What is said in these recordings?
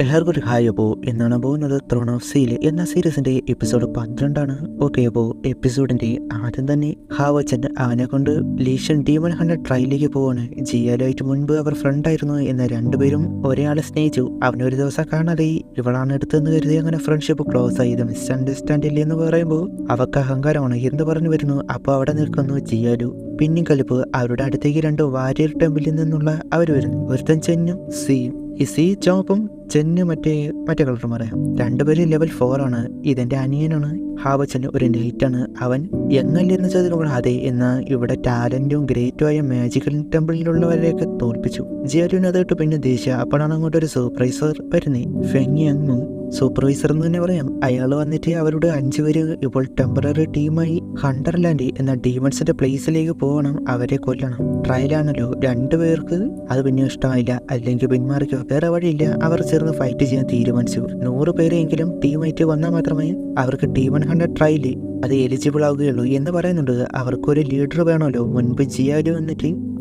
എല്ലാവർക്കും ഒരു ഹായ്. അപ്പോൾ എന്നാണ് പോകുന്നത് ത്രോൺ ഓഫ് സീൽ എന്ന സീരീസിന്റെ എപ്പിസോഡ് 12 ഓക്കെ. അപ്പോൾ എപ്പിസോഡിന്റെ ആദ്യം തന്നെ ഹാവച്ചൻ അവനെ കൊണ്ട് ലീഷൻ ഡീമൺ ഹണ്ടർ ട്രയലിലേക്ക് പോവാണ്. ജിയാലുമായിട്ട് മുൻപ് അവർ ഫ്രണ്ടായിരുന്നു. എന്ന രണ്ടുപേരും ഒരാളെ സ്നേഹിച്ചു. അവനൊരു ദിവസം കാണാതെ ഇവളാണ് എടുത്തെന്ന് കരുതി അങ്ങനെ ഫ്രണ്ട്ഷിപ്പ് ക്ലോസ് ആയി. ഇത് മിസ്അണ്ടർസ്റ്റാൻഡില്ല എന്ന് പറയുമ്പോൾ അവർക്ക് അഹങ്കാരമാണ് എന്ന് പറഞ്ഞു വരുന്നു. അപ്പോൾ അവിടെ നിൽക്കുന്നു ജിയാലു. പിന്നെയും കലിപ്പ് അവരുടെ അടുത്തേക്ക് രണ്ട് വാരിയർ ടെമ്പിളിൽ നിന്നുള്ള അവർ വരുന്നു. ഒരുത്തൻ ചെന്നും സിയും. ഈ സി ചോപ്പും ചെന്ന് മറ്റേ കളറും അറിയാം. രണ്ടുപേരും ലെവൽ 4 ആണ്. ഇതെന്റെ അനിയനാണ്. ഹാവച്ചൻ ഒരു നൈറ്റാണ്. അവൻ എങ്ങല്ലെന്ന് ചോദിക്കുമ്പോൾ അതെ. എന്നാൽ ഇവിടെ ടാലന്റും ഗ്രേറ്റും ആയ മാജിക്കൽ ടെമ്പിളിലുള്ളവരെയൊക്കെ തോൽപ്പിച്ചു. ജിയാലുവിന് അതിട്ട് പിന്നെ ദേഷ്യ. അപ്പോഴാണ് അങ്ങോട്ടൊരു സൂപ്പർവൈസർ വരുന്നേ. ഫെങ്ങിയങ്ങും സൂപ്പർവൈസർ എന്ന് തന്നെ പറയാം. അയാൾ വന്നിട്ട് അവരുടെ 5 പേര് ഇപ്പോൾ ടെമ്പററി ടീമായി ഹണ്ടർലാൻഡ് എന്ന ഡീമൺസിന്റെ പ്ലേസിലേക്ക് പോകണം. അവരെ കൊല്ലണം. ട്രയലാണല്ലോ. 2 പേർക്ക് അത് പിന്നെ ഇഷ്ടമായില്ല. അല്ലെങ്കിൽ പിന്മാറിക്കോ, വേറെ വഴിയില്ല. അവർ ചേർന്ന് ഫൈറ്റ് ചെയ്യാൻ തീരുമാനിച്ചു. 100 പേരെങ്കിലും ടീമായിട്ട് വന്നാൽ മാത്രമേ അവർക്ക് ടീമൺ ഹണ്ടർ ട്രയല് അത് എലിജിബിൾ ആവുകയുള്ളൂ എന്ന് പറയുന്നുണ്ട്. അവർക്കൊരു ലീഡർ വേണമല്ലോ. മുൻപ് ജിയാലു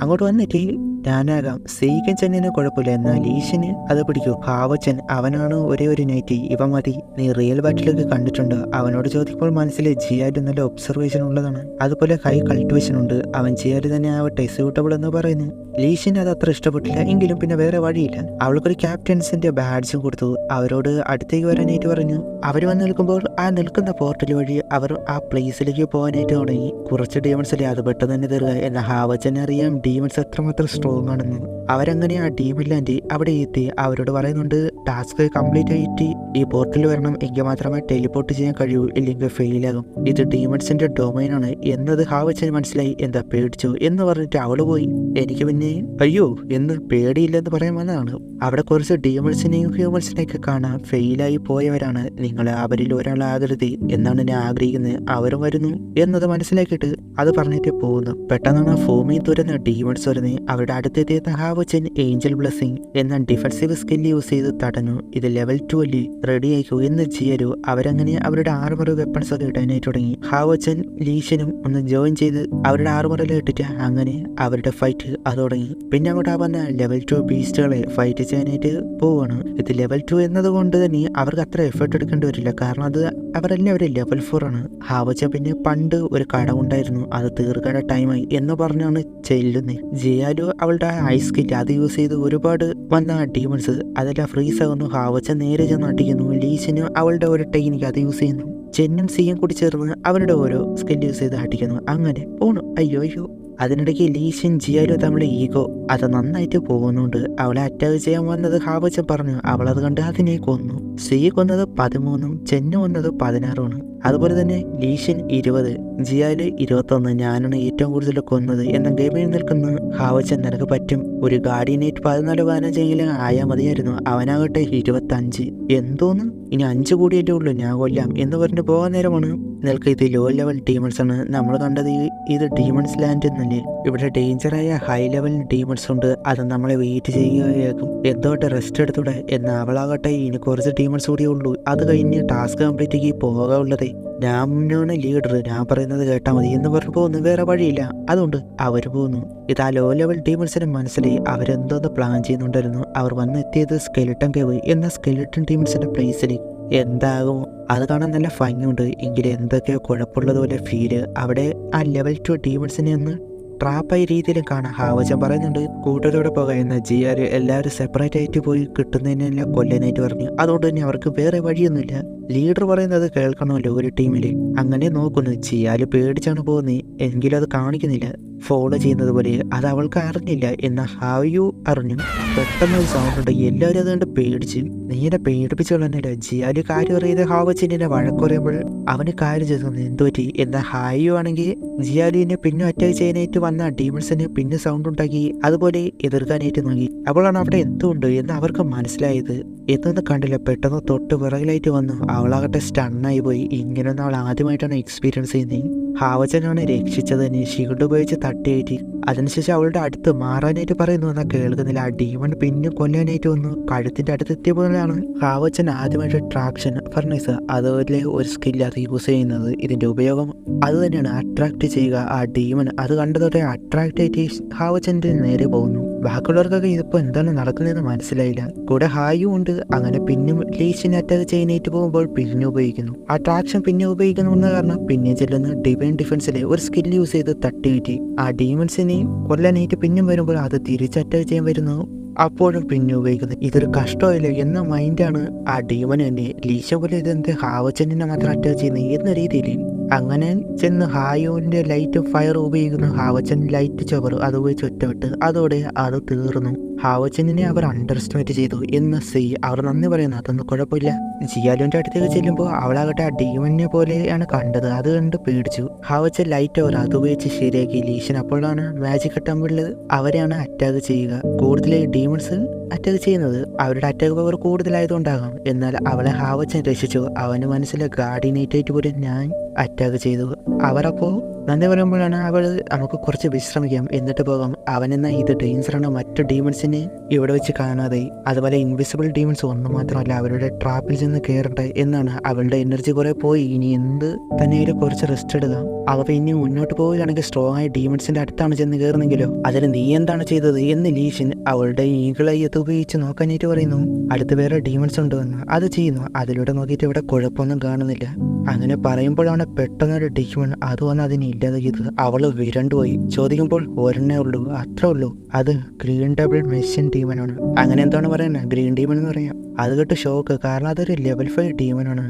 അങ്ങോട്ട് വന്നിട്ട് ഞാനാകാം. സീക്കൻ ചെന്നിന് കുഴപ്പമില്ല. എന്നാൽ ലീഷന് അത് പിടിക്കൂ. ഹാവച്ചൻ അവനാണ് ഒരേ ഒരു നൈറ്റ്. ഇവ മതി. നീ റിയൽ ബാറ്റിലൊക്കെ കണ്ടിട്ടുണ്ട്. അവനോട് ചോദിക്കുമ്പോൾ മനസ്സിൽ ജിയാലു നല്ല ഒബ്സർവേഷൻ ഉള്ളതാണ്. അതുപോലെ ഹൈ കൾട്ടിവേഷൻ ഉണ്ട്. അവൻ ജിയാലു തന്നെ ആവട്ടെ സ്യൂട്ടബിൾ എന്ന് പറയുന്നു. ലീഷിന് അത് അത്ര ഇഷ്ടപ്പെട്ടില്ല. എങ്കിലും പിന്നെ വേറെ വഴിയില്ല. അവൾക്കൊരു ക്യാപ്റ്റൻസിന്റെ ബാഡ്ജും കൊടുത്തു. അവരോട് അടുത്തേക്ക് വരാനായിട്ട് പറഞ്ഞു. അവർ വന്ന് നിൽക്കുമ്പോൾ ആ നിൽക്കുന്ന പോർട്ടൽ വഴി അവർ ആ പ്ലേസിലേക്ക് പോകാനായിട്ട് തുടങ്ങി. കുറച്ച് ഡീമൺസ് അല്ലേ അത് പെട്ടെന്ന് തന്നെ തരുക. എന്നാൽ ഹാവച്ചനെ അറിയാം ഡീമൺസ് എത്രമാത്രം സ്ട്രോങ് ആണെന്ന്. അവരങ്ങനെ ആ ഡീമൺ ലാൻഡ് അവിടെ എത്തി. അവരോട് പറയുന്നുണ്ട് ടാസ്ക് കംപ്ലീറ്റ് ആയിട്ട് ഈ പോർട്ടൽ വരണം. എങ്കിൽ മാത്രമേ ടെലിപ്പോർട്ട് ചെയ്യാൻ കഴിയൂ. ഇല്ലെങ്കിൽ ഫെയിലാകും. ഇത് ഡീമൺസിന്റെ ഡൊമൈൻ ആണ് എന്നത് ഹാവച്ചന് മനസ്സിലായി. എന്താ പേടിച്ചു എന്ന് പറഞ്ഞിട്ട് അവള് പോയി. എനിക്ക് പിന്നെ അയ്യോ എന്ന് പേടിയില്ലെന്ന് പറയാൻ വന്നതാണ്. അവിടെ കുറച്ച് ഡീമൺസിനെയും ഹ്യൂമൻസിനെയൊക്കെ കാണാൻ ഫെയിലായി പോയവരാണ്. നിങ്ങൾ അവരിൽ ഒരാളാകരുത് എന്നാണ് ഞാൻ ആഗ്രഹിക്കുന്നത്. അവരും വരുന്നു എന്നത് മനസ്സിലാക്കിയിട്ട് അത് പറഞ്ഞിട്ട് പോകുന്നു. പെട്ടെന്നാണ് ഭൂമിയിൽ തുറന്ന ഡീമൺസ് വരുന്നത്. അവരുടെ അടുത്തെത്തിയ ഹാവച്ചൻ ഏഞ്ചൽ ബ്ലെസ്സിങ് എന്ന ഡിഫൻസീവ് സ്കിൽ യൂസ് ചെയ്ത് തടഞ്ഞു. ഇത് ലെവൽ 2 അല്ലേ, റെഡി ആയിക്കോ എന്ന് ചെയ്യരു. അവരങ്ങനെ അവരുടെ ആർമർ വെപ്പൺസ് ഒക്കെ ഇടാനായി തുടങ്ങി. ഹാവച്ചൻ ലീഷനും ഒന്ന് ജോയിൻ ചെയ്ത് അവരുടെ ആർമറിൽ ഇട്ടിട്ട് അങ്ങനെ അവരുടെ ഫൈറ്റ് അത് തുടങ്ങി. പിന്നെ അങ്ങോട്ട് വന്ന ലെവൽ 2 ബീസ്റ്റുകളെ ഫൈറ്റ് ചെയ്യാനായിട്ട് പോവാണ്. ഇത് ലെവൽ 2 എന്നതുകൊണ്ട് തന്നെ അവർക്ക് അത്ര എഫേർട്ട് എടുക്കേണ്ടി വരില്ല. കാരണം അത് അവരെല്ലാവരും ലെവൽ 4 ആണ്. ഹാവച്ചൻ പിന്നെ പണ്ട് ഒരു കടമുണ്ടായിരുന്നു. അത് തീർക്കേണ്ട ടൈമായി എന്ന് പറഞ്ഞാണ് ചെല്ലുന്നത്. ജിയാലു അവളുടെ ഐസ് കിറ്റ് അത് യൂസ് ചെയ്ത് ഒരുപാട് വന്ന ഡീമൺസ് അതെല്ലാം ഫ്രീസ് ആകുന്നു. ഹാവച്ചൻ നേരെ ചെന്ന് അടിക്കുന്നു. ലീസിന് അവളുടെ ഒരു ടെക്നിക്ക് അത് യൂസ് ചെയ്യുന്നു. ചെന്നും സിയും കൂടി ചേർന്ന് അവരുടെ ഓരോ സ്കിൽ യൂസ് ചെയ്ത് അടിക്കുന്നു. അങ്ങനെ പോണു. അയ്യോ. അതിനിടയ്ക്ക് ലീഷൻ ജിയാലു തമ്മിലെ ഈഗോ അത് നന്നായിട്ട് പോകുന്നുണ്ട്. അവളെ അറ്റാക്ക് ചെയ്യാൻ വന്നത് ഹാവച്ചൻ പറഞ്ഞു. അവളത് കണ്ട് അതിനെ കൊന്നു. സി കൊന്നത് 13, ചെന്നു കൊന്നത് 16. അതുപോലെ തന്നെ ലീഷൻ 20, ജിയാലു 21. ഞാനാണ് ഏറ്റവും കൂടുതൽ കൊന്നത് എന്ന ഗെയിമിൽ നിൽക്കുന്ന ഹാവച്ചൻ. നിനക്ക് പറ്റും. ഒരു ഗാർഡിയനേറ്റ് 14-15 ആയാൽ മതിയായിരുന്നു. അവനാകട്ടെ 25. എന്തോന്ന് ഇനി 5 കൂടിയല്ലേ ഉള്ളൂ, ഞാൻ കൊല്ലാം എന്ന് പറഞ്ഞ് പോകാൻ നേരമാണ് നിനക്ക് ഇത് ലോ ലെവൽ ഡീമൺസ് ആണ്. നമ്മൾ കണ്ടത് ഇത് ഡീമൺസ് ലാൻഡ് എന്നല്ലേ. ഇവിടെ ഡേഞ്ചറായ ഹൈ ലെവൽ ഡീമൺസ് ഉണ്ട്. അത് നമ്മളെ വെയിറ്റ് ചെയ്യുകയാകും. എന്തോട്ടെ റെസ്റ്റ് എടുത്തൂടെ എന്ന്. അവളാകട്ടെ ഇനി കുറച്ച് ഡീമൺസ് കൂടിയേ ഉള്ളൂ. അത് കഴിഞ്ഞ് ടാസ്ക് കംപ്ലീറ്റ് ആക്കി പോകാനുള്ളത്. ഞാനാണ് ലീഡർ, ഞാൻ പറയുന്നത് കേട്ടാൽ മതി എന്ന് പറഞ്ഞു പോകുന്നു. വേറെ വഴിയില്ല. അതുകൊണ്ട് അവർ പോകുന്നു. ഇത് ആ ലോ ലെവൽ ഡീമൺസിന് മനസ്സിലായി. അവരെന്തോന്ന് പ്ലാൻ ചെയ്യുന്നുണ്ടായിരുന്നു. അവർ വന്നെത്തിയത് സ്കെലിട്ടൺ കേവ് എന്ന സ്കെലിട്ടൺ ഡീമൺസിന്റെ പ്ലേസിലേക്ക്. എന്താകും അത് കാണാൻ നല്ല ഭംഗിയുണ്ട്. എങ്കിലും എന്തൊക്കെയോ കുഴപ്പമുള്ളതുപോലെ ഫീല്. അവിടെ ആ ലെവൽ 2 ഡീമൺസിനെ ഒന്ന് ട്രാപ്പായ രീതിയിലും കാണാം. ഹാവച്ചൻ പറയുന്നുണ്ട് കൂട്ടരോടെ പോകാം. എന്ന ജിയാര് എല്ലാവരും സെപ്പറേറ്റ് ആയിട്ട് പോയി കിട്ടുന്നതിനെല്ലാം കൊല്ലാനായിട്ട് പറഞ്ഞു. അതുകൊണ്ട് തന്നെ അവർക്ക് വേറെ വഴിയൊന്നുമില്ല. ലീഡർ പറയുന്നത് കേൾക്കണമല്ലോ ഒരു ടീമില്. അങ്ങനെ നോക്കുന്നു. ജിയാല് പേടിച്ചാണ് പോകുന്നത്. എങ്കിലും അത് കാണിക്കുന്നില്ല. ഫോളോ ചെയ്യുന്നത് പോലെ. അത് അവൾക്ക് അറിഞ്ഞില്ല. എന്നാൽ ഹാവ്യു അറിഞ്ഞു. പെട്ടെന്ന് ഒരു സൗണ്ട് ഉണ്ട്. എല്ലാവരും അതുകൊണ്ട് പേടിച്ച്. നീനെ പേടിപ്പിച്ചു കൊള്ളാനില്ല. ജിയാലു കാര്യം അറിയാതെ ഹാവച്ചനെ വഴക്കുറയുമ്പോൾ അവന് കാര്യം ചെയ്തു എന്തുപറ്റി. എന്നാൽ ഹായു ആണെങ്കിൽ ജിയാലുവിനെ പിന്നെ അറ്റാക്ക് ചെയ്യാനായിട്ട് വന്ന ഡീമൺസിന് പിന്നെ സൗണ്ട് ഉണ്ടാക്കി അതുപോലെ എതിർക്കാനായിട്ട് നോക്കി. അപ്പോഴാണ് അവിടെ എന്തുണ്ട് എന്ന് അവർക്ക് മനസ്സിലായത്. എന്നൊന്നും കണ്ടില്ല. പെട്ടെന്ന് തൊട്ട് പിറകിലായിട്ട് വന്നു. അവളാകട്ടെ സ്റ്റണ്ണായി പോയി. ഇങ്ങനെയൊന്നും അവൾ ആദ്യമായിട്ടാണ് എക്സ്പീരിയൻസ് ചെയ്യുന്നത്. ഹാവച്ചനാണ് രക്ഷിച്ചത് തന്നെ. ഷീൽഡ് ഉപയോഗിച്ച് തട്ടിയേറ്റി. അതിനുശേഷം അവളുടെ അടുത്ത് മാറാനായിട്ട് പറയുന്നു. എന്നാൽ കേൾക്കുന്നില്ല. ആ ഡീമൺ പിന്നെ കൊല്ലാനായിട്ട് വന്നു. കഴുത്തിന്റെ അടുത്തെത്തിയ പോലെയാണ് ഹാവച്ചൻ ആദ്യമായിട്ട് ട്രാക്ഷൻ ഫർണൈസ് അതുപോലെ ഒരു സ്കില്ല് അത് യൂസ് ചെയ്യുന്നത്. ഇതിന്റെ ഉപയോഗം അത് തന്നെയാണ്, അട്രാക്ട് ചെയ്യുക. ആ ഡീമൺ അത് കണ്ടതോടെ അട്രാക്ട് ആയിട്ട് ഹാവച്ചന്റെ നേരെ പോകുന്നു. ബാക്കിയുള്ളവർക്കൊക്കെ ഇതിപ്പോൾ എന്താണ് നടക്കുന്നതെന്ന് മനസ്സിലായില്ല. കൂടെ ഹായും ഉണ്ട്. അങ്ങനെ പിന്നും ലീഷിനെ അറ്റാക്ക് ചെയ്യാനായിട്ട് പോകുമ്പോൾ പിന്നെ ഉപയോഗിക്കുന്നു. ആ ട്രാക്ഷൻ പിന്നെ ഉപയോഗിക്കുന്നു കാരണം പിന്നെ ചെല്ലുന്ന ഡിവൈൻ ഡിഫൻസിലെ ഒരു സ്കിൽ യൂസ് ചെയ്ത് തട്ടിയിട്ട് ആ ഡീമൺസിനെ കൊല്ലാനായിട്ട് പിന്നും വരുമ്പോൾ അത് തിരിച്ച് അറ്റാക്ക് ചെയ്യാൻ വരുന്നു. അപ്പോഴും പിന്നെ ഉപയോഗിക്കുന്നത് ഇതൊരു കഷ്ടമായില്ലേ എന്ന മൈൻഡാണ് ആ ഡീമൻ തന്നെ. ലീഷ പോലെ ഇതെന്ത് ഹാവച്ചനെ മാത്രം അറ്റാക്ക് ചെയ്യുന്നത് എന്ന രീതിയിൽ അങ്ങനെ ചെന്ന് ഹായോന്റെ ലൈറ്റ് ഫയർ ഉപയോഗിക്കുന്നു. ഹാവച്ചൻ ലൈറ്റ് ചവർ അത് ഉപയോഗിച്ച് ഒറ്റവിട്ട് അതോടെ അത് തീർന്നു. ഹാവച്ചനെ അവർ അണ്ടർ എസ്റ്റിമേറ്റ് ചെയ്തു എന്ന് അവർ നന്ദി പറയുന്നു. അതൊന്നും കുഴപ്പമില്ല. ജിയാലുവിന്റെ അടുത്തേക്ക് ചെല്ലുമ്പോൾ അവളാകട്ടെ ആ ഡീമനെ പോലെയാണ് കണ്ടത്. അത് കണ്ട് പേടിച്ചു. ഹാവച്ചൻ ലൈറ്റ് അവർ അത് ഉപയോഗിച്ച് ശരിയാക്കി. ലീഷൻ അപ്പോഴാണ് മാജിക് ടെമ്പിളിൽ അവരെയാണ് അറ്റാക്ക് ചെയ്യുക. കൂടുതൽ ഡീമൺസ് അറ്റാക്ക് ചെയ്യുന്നത് അവരുടെ അറ്റാക്ക് പവർ കൂടുതലായതുകൊണ്ടാകാം. എന്നാൽ അവളെ ഹാവച്ചൻ രക്ഷിച്ചു. അവന് മനസ്സിലെ ഗാർഡിനേറ്റായിട്ട് പോലും ഞാൻ അറ്റാക്ക് ചെയ്തു. അവരപ്പോൾ നന്ദി പറയുമ്പോഴാണ് അവൾ നമുക്ക് കുറച്ച് വിശ്രമിക്കാം എന്നിട്ട് പോകാം. അവനെന്ന ഇത് ഡേഞ്ചറാണ്, മറ്റു ഡീമൺസിനെ ഇവിടെ വെച്ച് കാണാതെ. അതുപോലെ ഇൻവിസിബിൾ ഡീമൺസ് ഒന്നും മാത്രമല്ല അവരുടെ ട്രാപ്പിൽ ചെന്ന് കയറട്ടെ എന്നാണ്. അവളുടെ എനർജി കുറെ പോയി. ഇനി എന്ത് തന്നെയും കുറച്ച് റെസ്റ്റ് എടുക്കാം. അവ ഇനി മുന്നോട്ട് പോവുകയാണെങ്കിൽ സ്ട്രോങ് ആയ ഡീമൺസിന്റെ അടുത്താണ് ചെന്ന് കയറുന്നെങ്കിലോ. അതിന് നീ എന്താണ് ചെയ്തത് എന്ന് ലീഷൻ അവളുടെ ഈഗിളായി അത് ഉപയോഗിച്ച് നോക്കാനായിട്ട് പറയുന്നു. അടുത്ത് വേറെ ഡീമൺസ് ഉണ്ടെന്ന് അത് ചെയ്യുന്നു. അതിലൂടെ നോക്കിയിട്ട് ഇവിടെ കുഴപ്പമൊന്നും കാണുന്നില്ല. അങ്ങനെ പറയുമ്പോഴാണ് പെട്ടെന്നൊരു ഡീമൺ അത് വന്ന് അതിനെ ഇല്ലാതാക്കിയത്. അവള് വിരണ്ടുപോയി. ചോദിക്കുമ്പോൾ ഒരെണ്ണേ ഉള്ളൂ, അത്രേ ഉള്ളൂ. അത് ഗ്രീൻ ഡബിൾ മെഷീൻ ഡീമനാണ്. അങ്ങനെ എന്താണ് പറയുന്നത്, ഗ്രീൻ ഡീമൺ എന്ന് പറയാം. അത് കേട്ട് ഷോക്ക്. കാരണം അതൊരു ലെവൽ 5 ഡീമനാണ്.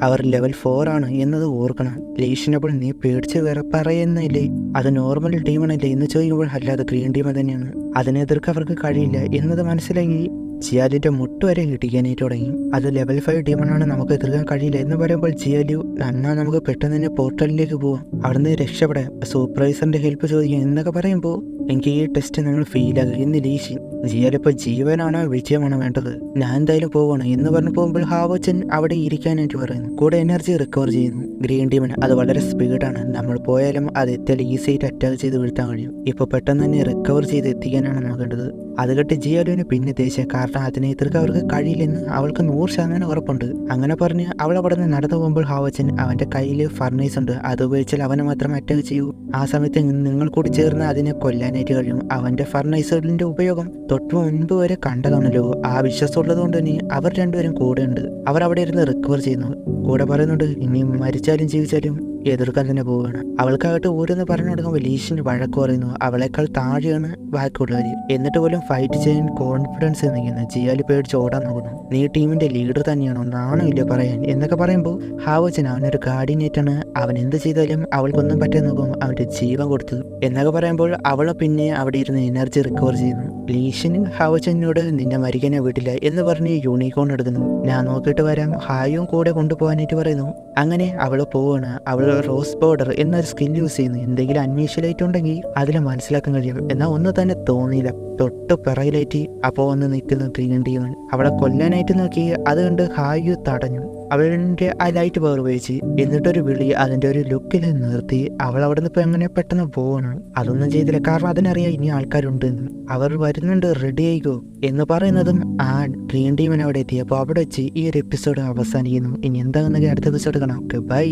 അവർ ലെവൽ 4 ആണ് എന്നത് ഓർക്കണം. ലീഷിനപ്പോൾ നീ പേടിച്ച് വേറെ പറയുന്നില്ലേ, അത് നോർമൽ ഡീമൺ അല്ലേ എന്ന് ചോദിക്കുമ്പോൾ അല്ലാതെ ഗ്രീൻ ഡീമൺ തന്നെയാണ്. അതിനെ എതിർക്കാൻ അവർക്ക് കഴിയില്ല എന്നത് മനസ്സിലാക്കി ജിയാലിന്റെ മുട്ട് വരെ ഇടിക്കാനായിട്ട് തുടങ്ങി. അത് ലെവൽ 5 ഡീമണാണ്, നമുക്ക് എതിർക്കാൻ കഴിയില്ല എന്ന് പറയുമ്പോൾ ജിയാലു നന്നാ നമുക്ക് പെട്ടെന്ന് തന്നെ പോർട്ടലിലേക്ക് പോവാം, അവിടുന്ന് രക്ഷപ്പെടാം, സൂപ്പർവൈസറിന്റെ ഹെൽപ്പ് ചോദിക്കാം എന്നൊക്കെ പറയുമ്പോൾ എനിക്ക് ഈ ടെസ്റ്റ് നിങ്ങൾ ഫീലാകും എന്ന് ലീഷൻ. ജിയാലിപ്പോൾ ജീവനാണോ വിജയമാണോ വേണ്ടത്, ഞാൻ എന്തായാലും പോവാണ് എന്ന് പറഞ്ഞു പോകുമ്പോൾ ഹാവച്ചൻ അവിടെ ഇരിക്കാനായിട്ട് പറയുന്നു. കൂടെ എനർജി റിക്കവർ ചെയ്യുന്നു. ഗ്രീൻ ഡീമൺ അത് വളരെ സ്പീഡാണ്, നമ്മൾ പോയാലും അത് എത്തിയാൽ ഈസിയായിട്ട് അറ്റാക്ക് ചെയ്ത് വീഴ്ത്താൻ കഴിയും. ഇപ്പോൾ പെട്ടെന്ന് തന്നെ റിക്കവർ ചെയ്ത് എത്തിക്കാനാണ് നോക്കേണ്ടത്. അത് കേട്ട് ജിയാലുവിന് പിന്നെ ദേഷ്യം. കാരണം അതിനെ എതിർക്കാൻ അവർക്ക് കഴിയില്ലെന്ന് അവൾക്ക് 100% ഉറപ്പുണ്ട്. അങ്ങനെ പറഞ്ഞ് അവൾ അവിടെ നിന്ന് നടന്നു പോകുമ്പോൾ ഹാവച്ചൻ അവന്റെ കയ്യിൽ ഫർണൈസ് ഉണ്ട്, അത് ഉപയോഗിച്ചാൽ അവനെ മാത്രം അറ്റാക്ക് ചെയ്യൂ. ആ സമയത്ത് നിങ്ങൾ കൂടി ചേർന്ന് അതിനെ കൊല്ലാനായിട്ട് കഴിയും. അവന്റെ ഫർണൈസറിന്റെ ഉപയോഗം തൊട്ട് മുൻപ് വരെ കണ്ടതാണല്ലോ. ആ വിശ്വാസം ഉള്ളത് കൊണ്ട് തന്നെ അവർ രണ്ടുപേരും കൂടെ ഉണ്ട്. അവർ അവിടെ ഇരുന്ന് റിക്കവർ ചെയ്യുന്നു. കൂടെ പറയുന്നുണ്ട് ഇനി മരിച്ചാലും ജീവിച്ചാലും എതിർക്കാൻ തന്നെ പോവുകയാണ്. അവൾക്കാകട്ടെ ഓരോന്ന് പറഞ്ഞു കൊടുക്കുമ്പോൾ ലീഷിന് വഴക്ക് പറയുന്നു. അവളെക്കാൾ താഴെയാണ് ബാക്കിയുള്ളവർ, എന്നിട്ട് പോലും ഫൈറ്റ് ചെയ്യാൻ കോൺഫിഡൻസ് നിൽക്കുന്നു. ജിയാലി പേടിച്ച് ഓടാൻ നോക്കുന്നു. നീ ടീമിന്റെ ലീഡർ തന്നെയാണോ, നാണമില്ല പറയാൻ എന്നൊക്കെ പറയുമ്പോൾ ഹാവച്ചൻ അവനൊരു ഗാർഡിനേറ്റാണ്, അവൻ എന്ത് ചെയ്താലും അവൾക്കൊന്നും പറ്റാൻ നോക്കും, അവന്റെ ജീവൻ കൊടുത്തു എന്നൊക്കെ പറയുമ്പോൾ അവളെ പിന്നെ അവിടെ ഇരുന്ന് എനർജി റിക്കവർ ചെയ്യുന്നു. ലീഷിന് ഹാവച്ചനോട് നിന്നെ മരിക്കാനേ വീട്ടില്ല എന്ന് പറഞ്ഞ് യൂണിക്കോൺ എടുക്കുന്നു. ഞാൻ നോക്കിയിട്ട് വരാം, ഹായും കൂടെ കൊണ്ടുപോകാനായിട്ട് പറയുന്നു. അങ്ങനെ അവൾ പോവാണ്. അവൾ റോസ് ബോർഡർ എന്നൊരു സ്കിൽ യൂസ് ചെയ്യുന്നു. എന്തെങ്കിലും അൺയൂഷ്വലായിട്ട് ഉണ്ടെങ്കിൽ അതിൽ മനസ്സിലാക്കാൻ കഴിയും. എന്നാൽ ഒന്നും തന്നെ തോന്നിയില്ല. തൊട്ട് പിറയിലായിട്ട് അപ്പോൾ വന്ന് നിൽക്കുന്ന ഗ്രീൻ ഡീമൺ അവളെ കൊല്ലാനായിട്ട് നോക്കി. അത് കണ്ട് ഹായു തടഞ്ഞു. അവളുടെ ആ ലൈറ്റ് പവർ ഉപയോഗിച്ച് എന്നിട്ടൊരു വിളി അതിൻ്റെ ഒരു ലുക്കിൽ നിർത്തി. അവൾ അവിടെ നിന്ന് ഇപ്പോൾ എങ്ങനെ പെട്ടെന്ന് പോകണം. അതൊന്നും ചെയ്തില്ല, കാരണം അതിനറിയാം ഇനി ആൾക്കാരുണ്ട്. അവർ വരുന്നുണ്ട്, റെഡി ആയിക്കോ എന്ന് പറയുന്നതും ആ ഗ്രീൻ ഡീമൻ അവിടെ എത്തി. അപ്പോൾ അവിടെ വെച്ച് ഈ ഒരു എപ്പിസോഡ് അവസാനിക്കുന്നു. ഇനി എന്താണെന്നൊക്കെ അടുത്ത എപ്പിസോഡ് കാണാം. Okay, by.